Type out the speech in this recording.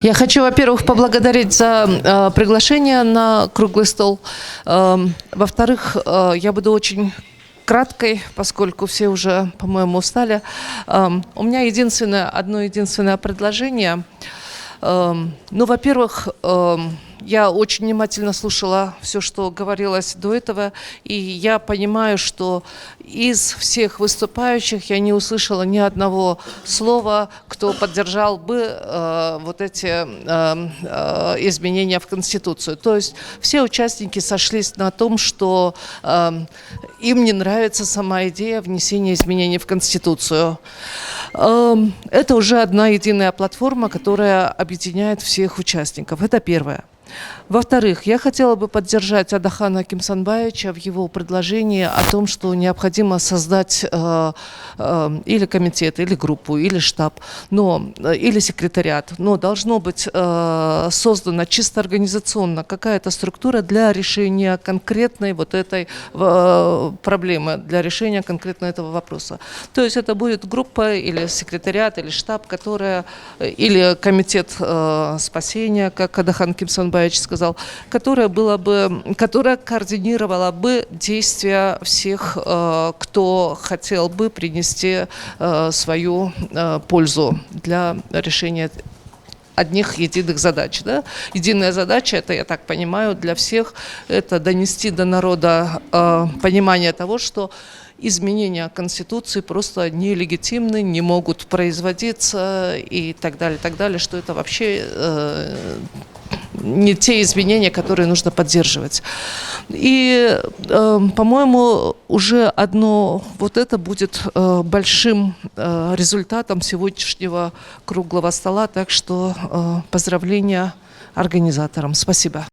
Я хочу, во-первых, поблагодарить за приглашение на круглый стол. Во-вторых, я буду очень краткой, поскольку все уже, по-моему, устали. У меня одно единственное предложение. Ну, во-первых, я очень внимательно слушала все, что говорилось до этого, и я понимаю, что из всех выступающих я не услышала ни одного слова, кто поддержал бы вот эти изменения в Конституцию. То есть все участники сошлись на том, что им не нравится сама идея внесения изменений в Конституцию. Это уже одна единая платформа, которая объединяет всех участников. Это первое. Во-вторых, я хотела бы поддержать Адахана Кимсанбаевича в его предложении о том, что необходимо создать или комитет, или группу, или штаб, или секретариат. Но должно быть создана чисто организационно какая-то структура для решения конкретной вот этой проблемы, для решения конкретно этого вопроса. То есть это будет группа или секретариат, или штаб, или комитет спасения, как Адахан Кимсанбаевич сказал, которая координировала бы действия всех, кто хотел бы принести свою пользу для решения одних единых задач. Да? Единая задача, это, я так понимаю, для всех, это донести до народа понимание того, что изменения Конституции просто нелегитимны, не могут производиться и так далее, что это вообще не те изменения, которые нужно поддерживать. И, по-моему, уже одно вот это будет большим результатом сегодняшнего круглого стола. Так что поздравления организаторам. Спасибо.